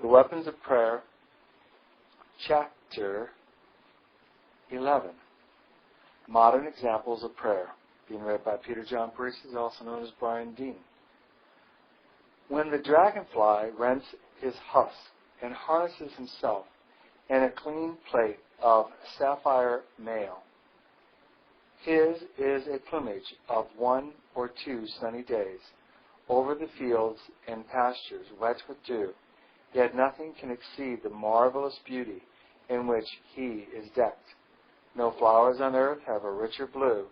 The Weapons of Prayer, Chapter 11. Modern Examples of Prayer, being read by Peter John Parisis, also known as Brian Dean. When the dragonfly rents his husk and harnesses himself in a clean plate of sapphire mail, his is a plumage of 1 or 2 sunny days over the fields and pastures wet with dew, yet nothing can exceed the marvelous beauty in which he is decked. No flowers on earth have a richer blue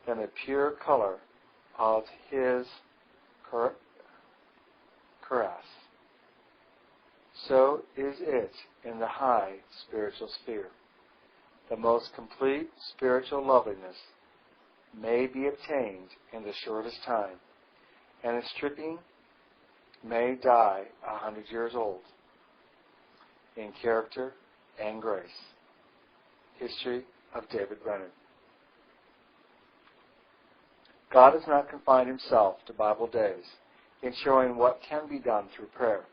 than the pure color of his cuirass. So is it in the high spiritual sphere. The most complete spiritual loveliness may be obtained in the shortest time, and its stripping may die 100 years old in character and grace. History of David Brennan. God has not confined himself to Bible days in showing what can be done through prayer.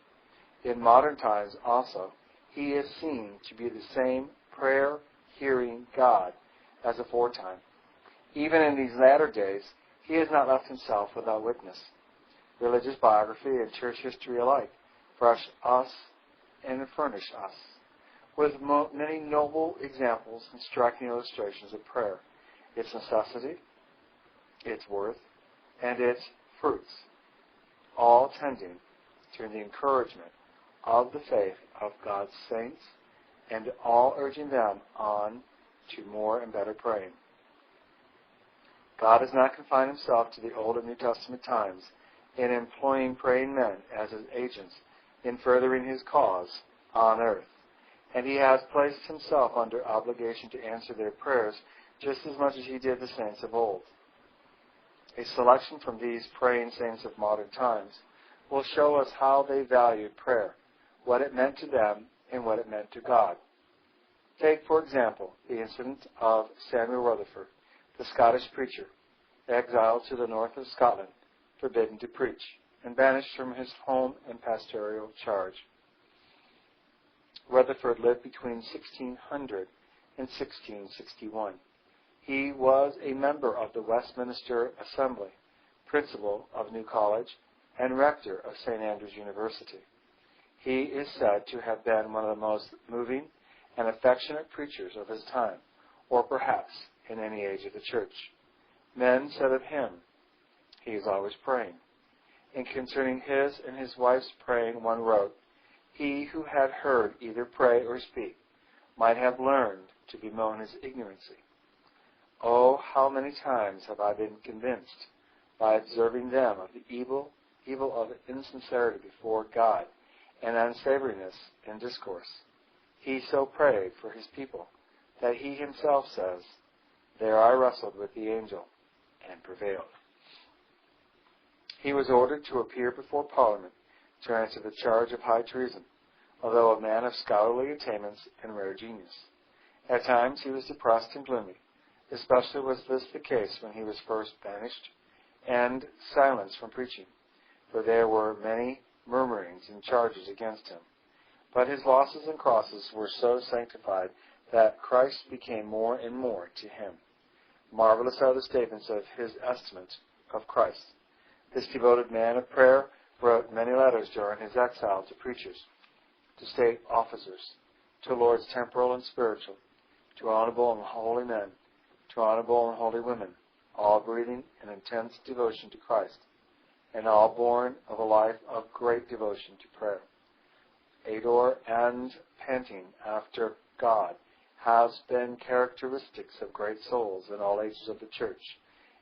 In modern times also, he is seen to be the same prayer-hearing God as aforetime. Even in these latter days, he has not left himself without witness. Religious biography and church history alike furnish us with many noble examples and striking illustrations of prayer, its necessity, its worth, and its fruits, all tending to the encouragement of the faith of God's saints and all urging them on to more and better praying. God has not confined himself to the Old and New Testament times in employing praying men as his agents in furthering his cause on earth, and he has placed himself under obligation to answer their prayers just as much as he did the saints of old. A selection from these praying saints of modern times will show us how they valued prayer, what it meant to them, and what it meant to God. Take, for example, the incident of Samuel Rutherford, the Scottish preacher, exiled to the north of Scotland, forbidden to preach, and banished from his home and pastoral charge. Rutherford lived between 1600 and 1661. He was a member of the Westminster Assembly, principal of New College, and rector of St. Andrews University. He is said to have been one of the most moving and affectionate preachers of his time, or perhaps in any age of the church. Men said of him, he is always praying. And concerning his and his wife's praying, one wrote, he who had heard either pray or speak might have learned to bemoan his ignorancy. Oh, how many times have I been convinced by observing them of the evil of insincerity before God and unsavoriness in discourse. He so prayed for his people that he himself says, there I wrestled with the angel and prevailed. He was ordered to appear before Parliament to answer the charge of high treason, although a man of scholarly attainments and rare genius. At times he was depressed and gloomy. Especially was this the case when he was first banished and silenced from preaching, for there were many murmurings and charges against him. But his losses and crosses were so sanctified that Christ became more and more to him. Marvelous are the statements of his estimate of Christ. This devoted man of prayer wrote many letters during his exile to preachers, to state officers, to lords temporal and spiritual, to honorable and holy men, to honorable and holy women, all breathing an intense devotion to Christ, and all born of a life of great devotion to prayer. Ardor and panting after God has been characteristics of great souls in all ages of the church,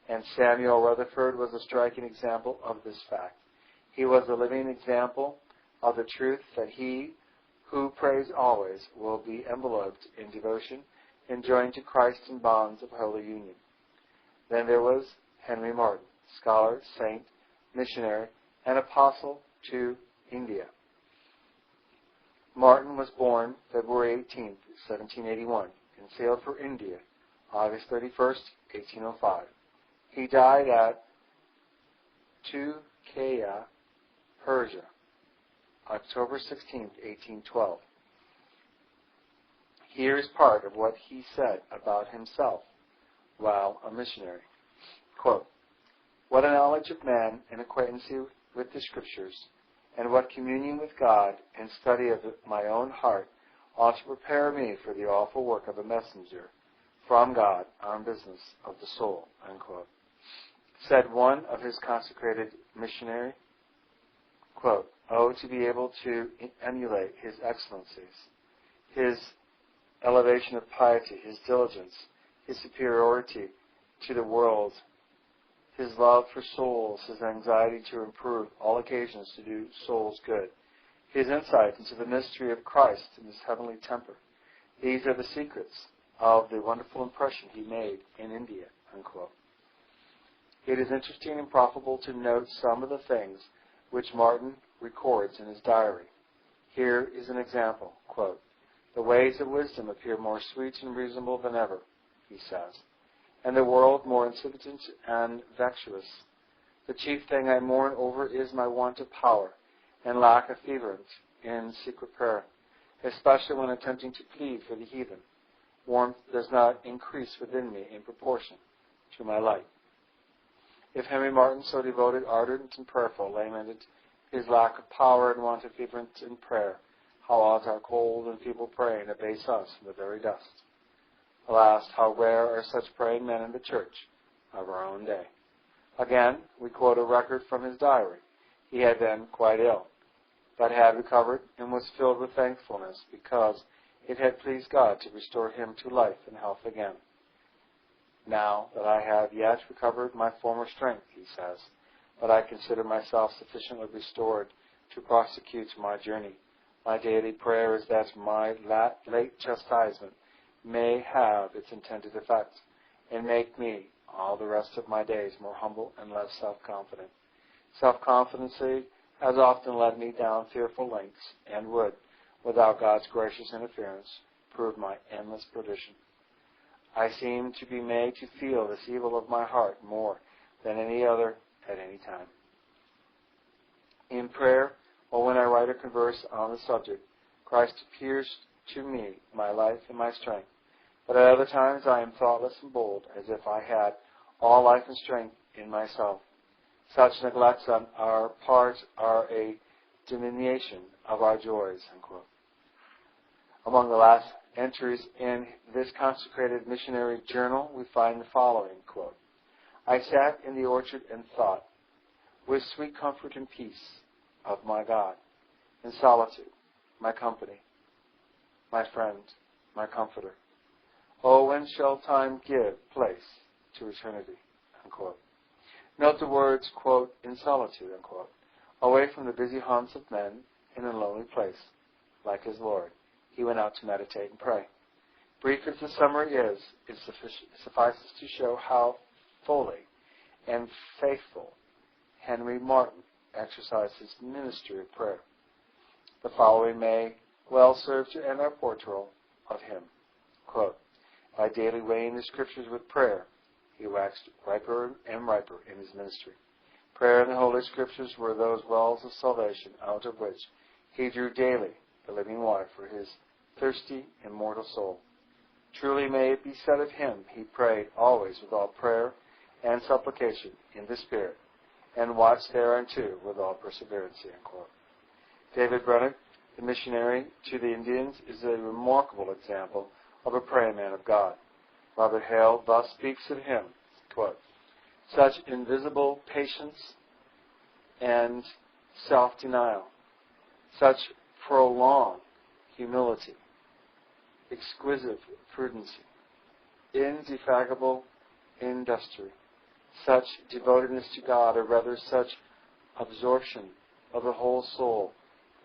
and Samuel Rutherford was a striking example of this fact. He was a living example of the truth that he who prays always will be enveloped in devotion and joined to Christ in bonds of holy union. Then there was Henry Martyn, scholar, saint, missionary, and apostle to India. Martyn was born February 18, 1781, and sailed for India August 31, 1805. He died at Tukaya, Persia, October 16, 1812. Here is part of what he said about himself while a missionary. Quote, "What a knowledge of man and acquaintance with the Scriptures, and what communion with God and study of my own heart ought to prepare me for the awful work of a messenger from God on business of the soul," unquote. Said one of his consecrated missionary, quote, "Oh, to be able to emulate his excellencies, his elevation of piety, his diligence, his superiority to the world, his love for souls, his anxiety to improve all occasions to do souls good, his insight into the mystery of Christ and his heavenly temper. These are the secrets of the wonderful impression he made in India," unquote. It is interesting and profitable to note some of the things which Martin records in his diary. Here is an example, quote, "The ways of wisdom appear more sweet and reasonable than ever," he says, "and the world more insipid and vexuous. The chief thing I mourn over is my want of power and lack of fervence in secret prayer, especially when attempting to plead for the heathen. Warmth does not increase within me in proportion to my light." If Henry Martin, so devoted, ardent, and prayerful, lamented his lack of power and want of fervence in prayer, how ought our cold and feeble praying abase us in the very dust? Alas, how rare are such praying men in the church of our own day. Again, we quote a record from his diary. He had been quite ill, but had recovered and was filled with thankfulness because it had pleased God to restore him to life and health again. "Now that I have yet recovered my former strength," he says, "but I consider myself sufficiently restored to prosecute my journey, my daily prayer is that my late chastisement may have its intended effect, and make me, all the rest of my days, more humble and less self-confident. Self-confidency has often led me down fearful lengths, and would, without God's gracious interference, prove my endless perdition. I seem to be made to feel this evil of my heart more than any other at any time. In prayer, or when I write or converse on the subject, Christ appears to me my life and my strength, but at other times I am thoughtless and bold, as if I had all life and strength in myself. Such neglects on our part are a diminution of our joys," unquote. Among the last entries in this consecrated missionary journal, we find the following, quote, "I sat in the orchard and thought, with sweet comfort and peace, of my God, in solitude, my company, my friend, my comforter. Oh, when shall time give place to eternity?" Unquote. Note the words, quote, "in solitude," unquote, away from the busy haunts of men, in a lonely place, like his Lord. He went out to meditate and pray. Brief as the summary is, it suffices to show how fully and faithful Henry Martin exercised his ministry of prayer. The following may well serve to end our portrayal of him. Quote, "By daily weighing the Scriptures with prayer, he waxed riper and riper in his ministry. Prayer and the Holy Scriptures were those wells of salvation out of which he drew daily the living water for his thirsty, immortal soul. Truly may it be said of him, he prayed always with all prayer and supplication in the Spirit, and watched thereunto with all perseverance." Unquote. David Brennan, the missionary to the Indians, is a remarkable example of a praying man of God. Robert Hale thus speaks of him, quote, "Such invisible patience and self-denial, such prolonged humility, exquisite prudency, indefatigable industry, such devotedness to God, or rather such absorption of the whole soul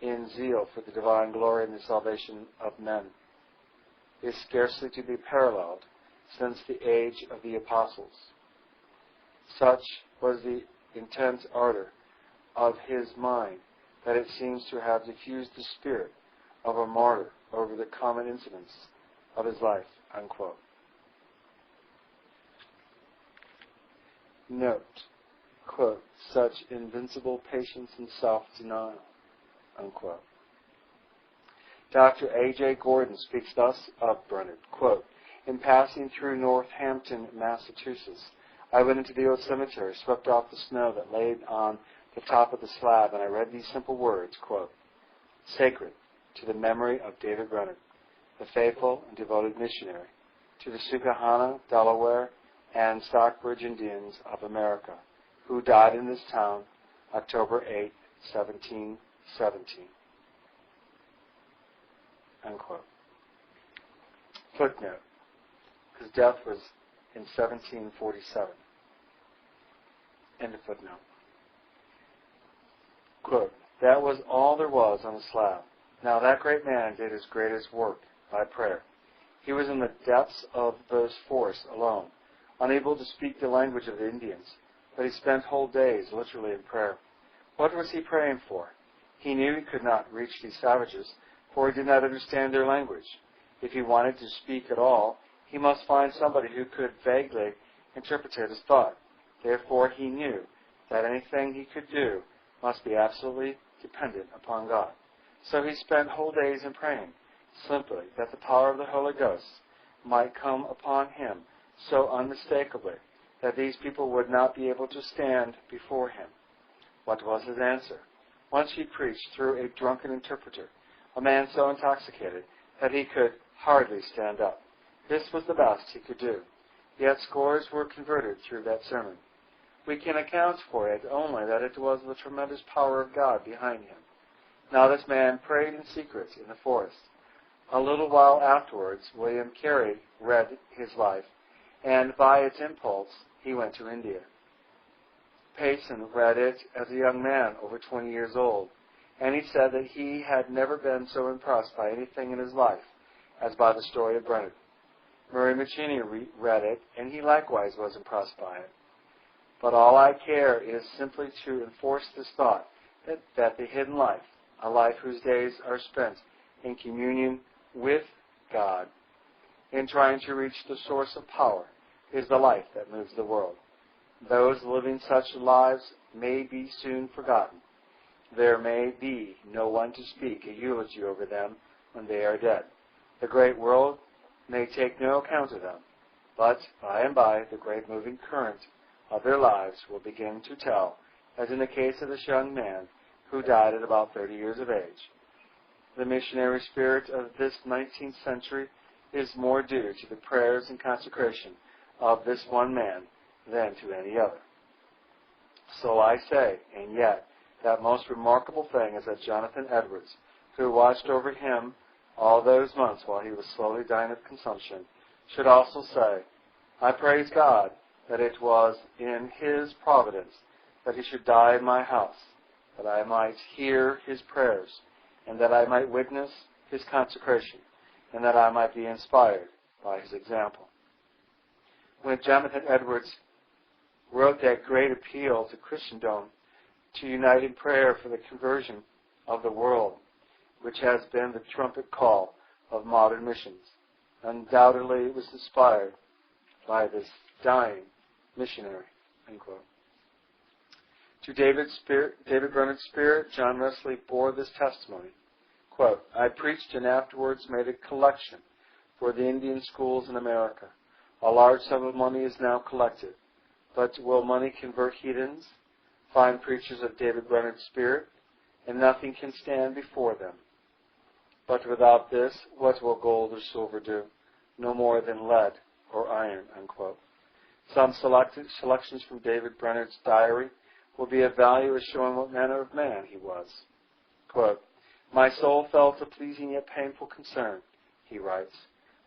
in zeal for the divine glory and the salvation of men, is scarcely to be paralleled since the age of the apostles. Such was the intense ardor of his mind that it seems to have diffused the spirit of a martyr over the common incidents of his life." Unquote. Note, quote, "such invincible patience and self-denial." unquote. Dr. A.J. Gordon speaks thus of Brennan, quote, in passing through Northampton, Massachusetts, I went into the old cemetery, swept off the snow that laid on the top of the slab, and I read these simple words, quote, sacred to the memory of David Brennan, the faithful and devoted missionary, to the Susquehanna, Delaware, and Stockbridge Indians of America, who died in this town October 8, 1717. Unquote. Footnote. His death was in 1747. End of footnote. Quote, that was all there was on the slab. Now that great man did his greatest work by prayer. He was in the depths of those forests alone, unable to speak the language of the Indians, but he spent whole days literally in prayer. What was he praying for? He knew he could not reach these savages, for he did not understand their language. If he wanted to speak at all, he must find somebody who could vaguely interpret his thought. Therefore he knew that anything he could do must be absolutely dependent upon God. So he spent whole days in praying, simply that the power of the Holy Ghost might come upon him so unmistakably that these people would not be able to stand before him. What was his answer? Once he preached through a drunken interpreter, a man so intoxicated that he could hardly stand up. This was the best he could do. Yet scores were converted through that sermon. We can account for it only that it was the tremendous power of God behind him. Now this man prayed in secret in the forest. A little while afterwards, William Carey read his life, and by its impulse, he went to India. Payson read it as a young man over 20 years old, and he said that he had never been so impressed by anything in his life as by the story of Brennan. Murray McCheyne read it, and he likewise was impressed by it. But all I care is simply to enforce this thought, that the hidden life, a life whose days are spent in communion with God, in trying to reach the source of power, is the life that moves the world. Those living such lives may be soon forgotten. There may be no one to speak a eulogy over them when they are dead. The great world may take no account of them, but by and by the great moving current of their lives will begin to tell, as in the case of this young man who died at about 30 years of age. The missionary spirit of this 19th century is more due to the prayers and consecration of this one man than to any other. So I say, and yet, that most remarkable thing is that Jonathan Edwards, who watched over him all those months while he was slowly dying of consumption, should also say, I praise God that it was in His providence that he should die in my house, that I might hear his prayers, and that I might witness his consecration, and that I might be inspired by his example. When Jonathan Edwards wrote that great appeal to Christendom to unite in prayer for the conversion of the world, which has been the trumpet call of modern missions, undoubtedly it was inspired by this dying missionary. Unquote. To David Brennan's spirit, John Wesley bore this testimony. Quote, I preached and afterwards made a collection for the Indian schools in America. A large sum of money is now collected. But will money convert heathens? Fine preachers of David Brennan's spirit, and nothing can stand before them. But without this, what will gold or silver do? No more than lead or iron. Unquote. Some selections from David Brennan's diary will be of value as showing what manner of man he was. Quote, my soul felt a pleasing yet painful concern, he writes,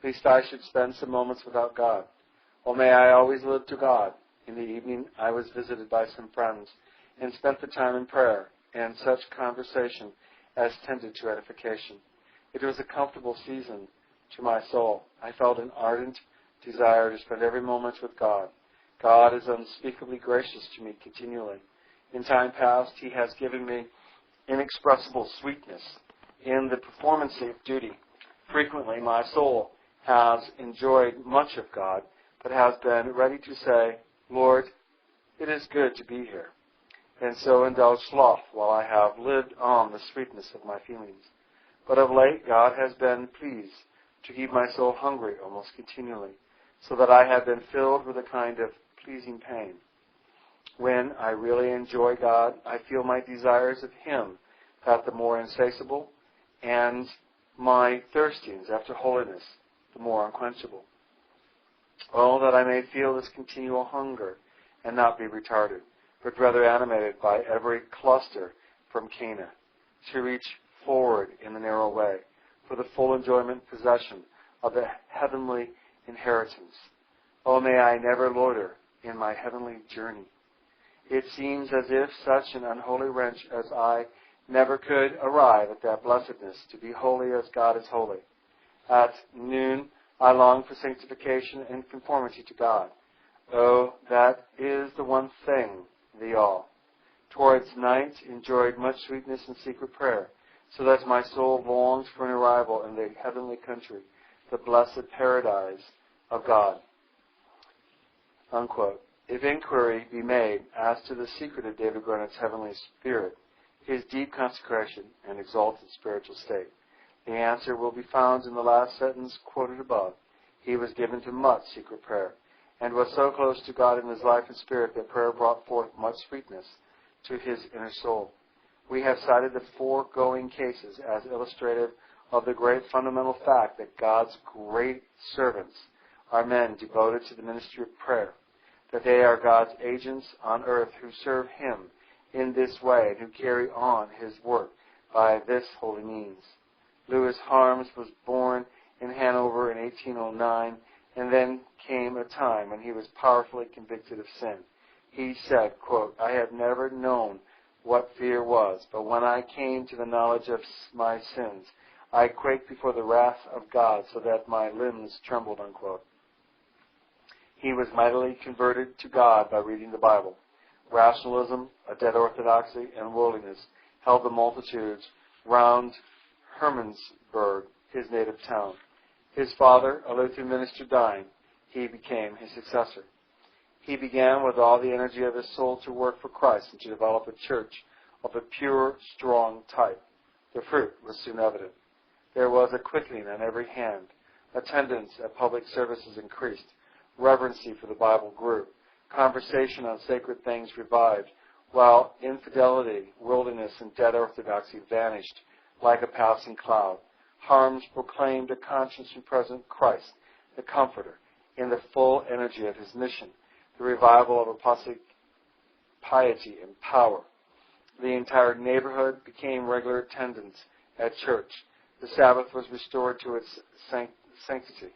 lest I should spend some moments without God. Oh, may I always live to God. In the evening I was visited by some friends and spent the time in prayer and such conversation as tended to edification. It was a comfortable season to my soul. I felt an ardent desire to spend every moment with God. God is unspeakably gracious to me continually. In time past, He has given me inexpressible sweetness in the performance of duty. Frequently, my soul has enjoyed much of God, but has been ready to say, Lord, it is good to be here. and so indulged sloth while I have lived on the sweetness of my feelings. But of late God has been pleased to keep my soul hungry almost continually, so that I have been filled with a kind of pleasing pain. When I really enjoy God, I feel my desires of Him that the more insatiable, and my thirstings after holiness the more unquenchable. Oh, that I may feel this continual hunger and not be retarded, but rather animated by every cluster from Cana, to reach forward in the narrow way for the full enjoyment and possession of the heavenly inheritance. Oh, may I never loiter in my heavenly journey. It seems as if such an unholy wretch as I never could arrive at that blessedness, to be holy as God is holy. At noon, I long for sanctification and conformity to God. Oh, that is the one thing, the all. Towards night, enjoyed much sweetness in secret prayer, so that my soul longs for an arrival in the heavenly country, the blessed paradise of God. Unquote. If inquiry be made as to the secret of David Garnett's heavenly spirit, his deep consecration and exalted spiritual state, the answer will be found in the last sentence quoted above. He was given to much secret prayer, and was so close to God in his life and spirit that prayer brought forth much sweetness to his inner soul. We have cited the foregoing cases as illustrative of the great fundamental fact that God's great servants are men devoted to the ministry of prayer, that they are God's agents on earth who serve Him in this way and who carry on His work by this holy means. Louis Harms was born in Hanover in 1809, and then came a time when he was powerfully convicted of sin. He said, quote, I have never known what fear was, but when I came to the knowledge of my sins, I quaked before the wrath of God so that my limbs trembled, unquote. He was mightily converted to God by reading the Bible. Rationalism, a dead orthodoxy, and worldliness held the multitudes round Hermannsburg, his native town. His father, a Lutheran minister, dying, he became his successor. He began with all the energy of his soul to work for Christ and to develop a church of a pure, strong type. The fruit was soon evident. There was a quickening on every hand. Attendance at public services increased. Reverency for the Bible grew. Conversation on sacred things revived, while infidelity, worldliness, and dead orthodoxy vanished like a passing cloud. Harms proclaimed a conscious and present Christ, the Comforter, in the full energy of his mission, the revival of apostolic piety and power. The entire neighborhood became regular attendants at church. The Sabbath was restored to its sanctity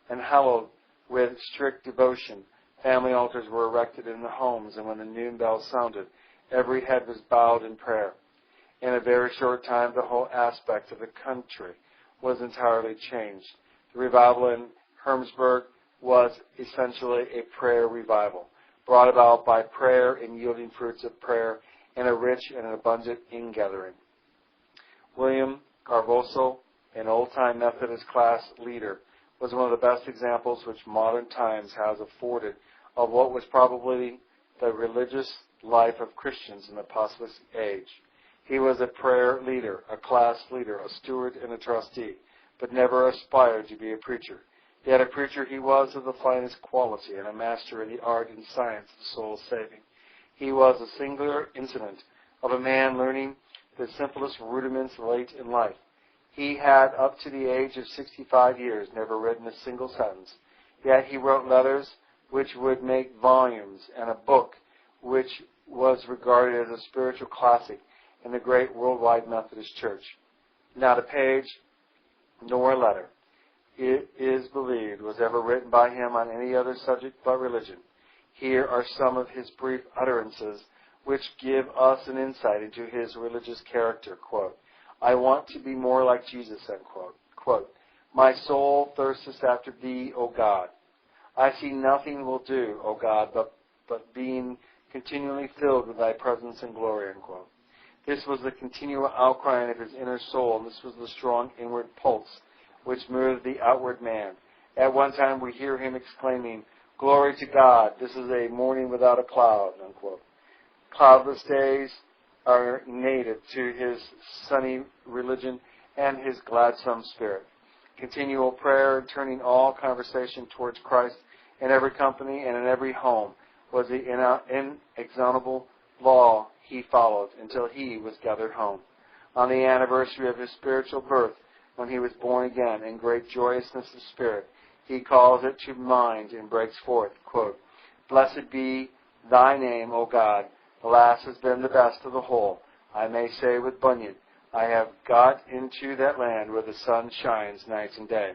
and hallowed with strict devotion. Family altars were erected in the homes, and when the noon bell sounded, every head was bowed in prayer. In a very short time, the whole aspect of the country was entirely changed. The revival in Hermsburg was essentially a prayer revival, brought about by prayer and yielding fruits of prayer and a rich and an abundant ingathering. William Carvoso, an old-time Methodist class leader, was one of the best examples which modern times has afforded of what was probably the religious life of Christians in the apostolic age. He was a prayer leader, a class leader, a steward, and a trustee, but never aspired to be a preacher. Yet a preacher he was of the finest quality and a master in the art and science of soul saving. He was a singular incident of a man learning the simplest rudiments late in life. He had, up to the age of 65 years, never written a single sentence. Yet he wrote letters which would make volumes, and a book which was regarded as a spiritual classic in the great worldwide Methodist Church. Not a page nor a letter, it is believed, was ever written by him on any other subject but religion. Here are some of his brief utterances which give us an insight into his religious character. Quote, I want to be more like Jesus, unquote. Quote, my soul thirsteth after thee, O God. I see nothing will do, O God, but being continually filled with thy presence and glory, unquote. This was the continual outcrying of his inner soul, and this was the strong inward pulse which moved the outward man. At one time we hear him exclaiming, glory to God, this is a morning without a cloud, unquote. Cloudless days are native to his sunny religion and his gladsome spirit. Continual prayer, turning all conversation towards Christ in every company and in every home, was the inexorable law he followed until he was gathered home. On the anniversary of his spiritual birth, when he was born again in great joyousness of spirit, he calls it to mind and breaks forth, quote, "Blessed be thy name, O God. The last has been the best of the whole. I may say with Bunyan, I have got into that land where the sun shines night and day.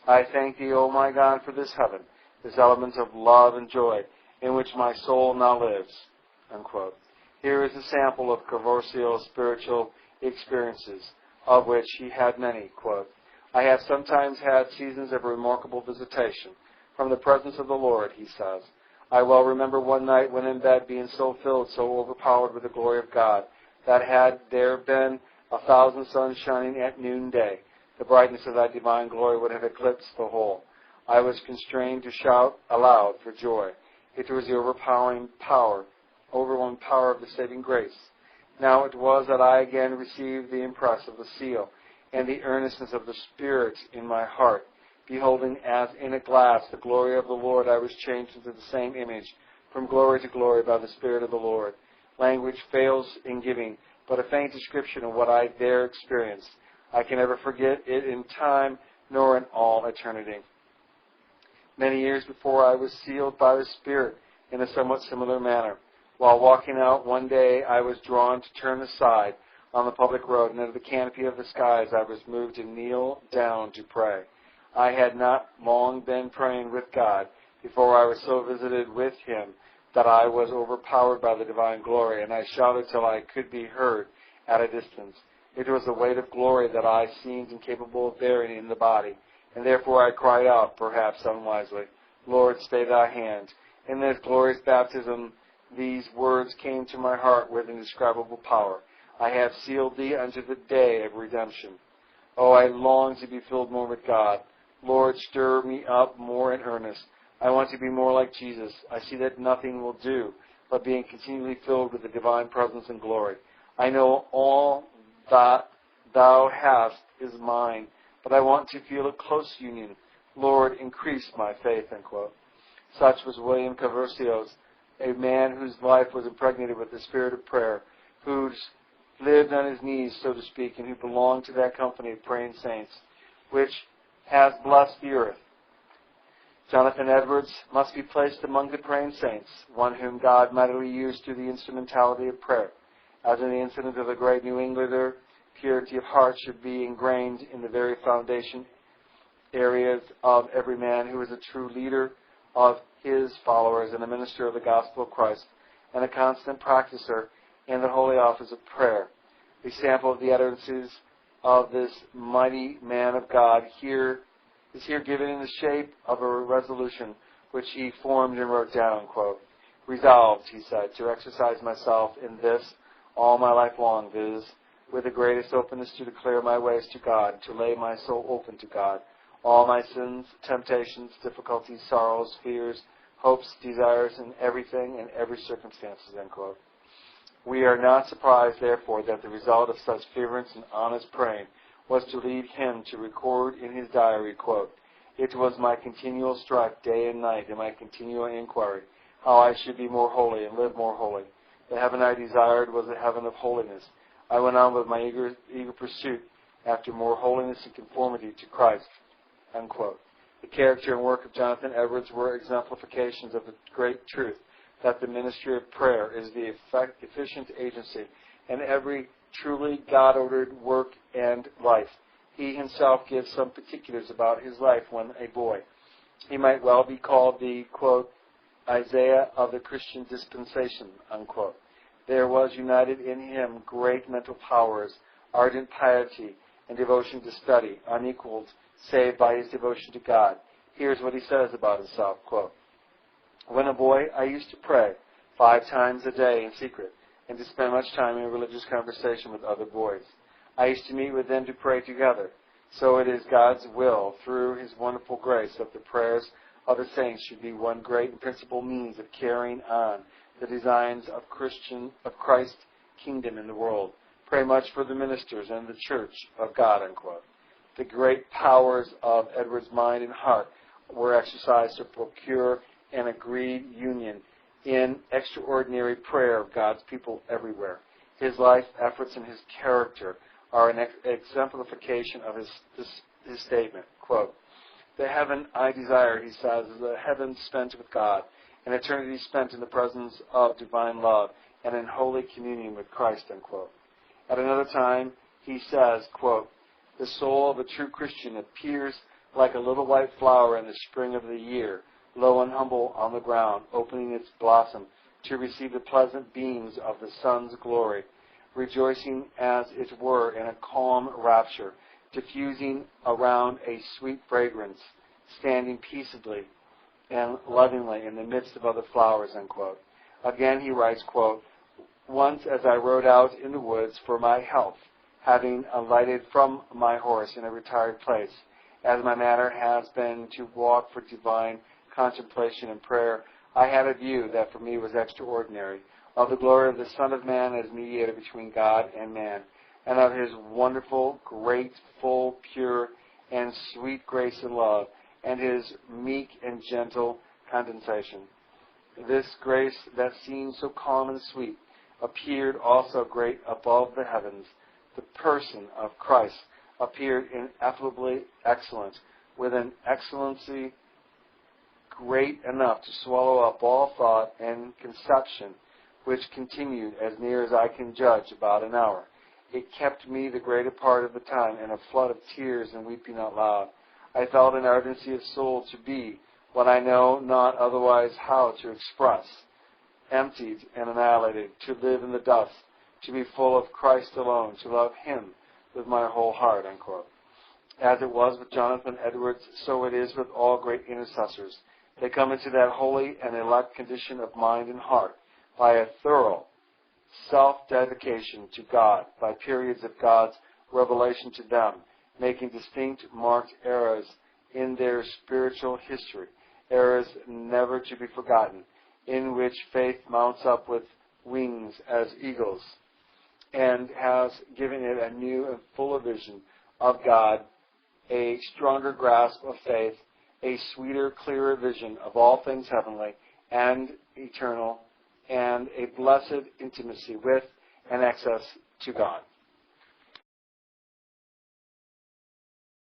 I thank thee, O my God, for this heaven, this element of love and joy in which my soul now lives." Unquote. Here is a sample of Cavourseau's spiritual experiences, of which he had many. Quote, "I have sometimes had seasons of remarkable visitation from the presence of the Lord," he says. "I well remember one night when in bed, being so filled, so overpowered with the glory of God, that had there been 1,000 suns shining at noonday, the brightness of that divine glory would have eclipsed the whole. I was constrained to shout aloud for joy. It was the overwhelming power of the saving grace. Now it was that I again received the impress of the seal and the earnestness of the Spirit in my heart. Beholding as in a glass the glory of the Lord, I was changed into the same image, from glory to glory by the Spirit of the Lord. Language fails in giving but a faint description of what I there experienced. I can never forget it in time, nor in all eternity. Many years before, I was sealed by the Spirit in a somewhat similar manner. While walking out one day, I was drawn to turn aside on the public road, and under the canopy of the skies I was moved to kneel down to pray. I had not long been praying with God before I was so visited with Him that I was overpowered by the divine glory, and I shouted till I could be heard at a distance. It was the weight of glory that I seemed incapable of bearing in the body, and therefore I cried out, perhaps unwisely, "Lord, stay thy hand." In this glorious baptism, these words came to my heart with indescribable power: "I have sealed thee unto the day of redemption." Oh, I long to be filled more with God. Lord, stir me up more in earnest. I want to be more like Jesus. I see that nothing will do but being continually filled with the divine presence and glory. I know all that thou hast is mine, but I want to feel a close union. Lord, increase my faith. Unquote. Such was William Cavourseau's, a man whose life was impregnated with the spirit of prayer, who lived on his knees, so to speak, and who belonged to that company of praying saints, which has blessed the earth. Jonathan Edwards must be placed among the praying saints, one whom God mightily used through the instrumentality of prayer. As in the incident of the great New Englander, purity of heart should be ingrained in the very foundation areas of every man who is a true leader of his followers and a minister of the gospel of Christ, and a constant practicer in the holy office of prayer. A sample of the utterances of this mighty man of God is here given in the shape of a resolution which he formed and wrote down, quote, "Resolved," he said, "to exercise myself in this all my life long, viz., with the greatest openness to declare my ways to God, to lay my soul open to God, all my sins, temptations, difficulties, sorrows, fears, hopes, desires, and everything in every circumstances," end quote. We are not surprised, therefore, that the result of such fervent and honest praying was to lead him to record in his diary, quote, "It was my continual strife day and night, and my continual inquiry how I should be more holy and live more holy. The heaven I desired was a heaven of holiness. I went on with my eager pursuit after more holiness and conformity to Christ." Unquote. The character and work of Jonathan Edwards were exemplifications of the great truth that the ministry of prayer is the efficient agency in every truly God-ordered work and life. He himself gives some particulars about his life when a boy. He might well be called the, quote, Isaiah of the Christian dispensation, unquote. There was united in him great mental powers, ardent piety, and devotion to study, unequaled save by his devotion to God. Here's what he says about himself, quote, "When a boy, I used to pray 5 times a day in secret, and to spend much time in religious conversation with other boys. I used to meet with them to pray together. So it is God's will, through His wonderful grace, that the prayers of the saints should be one great and principal means of carrying on the designs of Christ's kingdom in the world. Pray much for the ministers and the church of God, unquote. The great powers of Edward's mind and heart were exercised to procure an agreed union in extraordinary prayer of God's people everywhere. His life, efforts, and his character are an exemplification of his statement. Quote, "The heaven I desire," he says, "is a heaven spent with God, an eternity spent in the presence of divine love and in holy communion with Christ," unquote. At another time, he says, quote, "The soul of a true Christian appears like a little white flower in the spring of the year, low and humble on the ground, opening its blossom to receive the pleasant beams of the sun's glory, rejoicing as it were in a calm rapture, diffusing around a sweet fragrance, standing peaceably and lovingly in the midst of other flowers," unquote. Again, he writes, quote, "Once as I rode out in the woods for my health, having alighted from my horse in a retired place, as my manner has been to walk for divine contemplation and prayer, I had a view that for me was extraordinary, of the glory of the Son of Man as mediator between God and man, and of his wonderful, great, full, pure, and sweet grace and love, and his meek and gentle condescension. This grace that seemed so calm and sweet appeared also great above the heavens. The person of Christ appeared ineffably excellent, with an excellency great enough to swallow up all thought and conception, which continued, as near as I can judge, about an hour. It kept me the greater part of the time in a flood of tears and weeping out loud. I felt an ardency of soul to be, what I know not otherwise how to express, emptied and annihilated, to live in the dust, to be full of Christ alone, to love him with my whole heart," unquote. As it was with Jonathan Edwards, so it is with all great intercessors. They come into that holy and elect condition of mind and heart by a thorough self-dedication to God, by periods of God's revelation to them, making distinct marked eras in their spiritual history, eras never to be forgotten, in which faith mounts up with wings as eagles, and has given it a new and fuller vision of God, a stronger grasp of faith, a sweeter, clearer vision of all things heavenly and eternal, and a blessed intimacy with and access to God.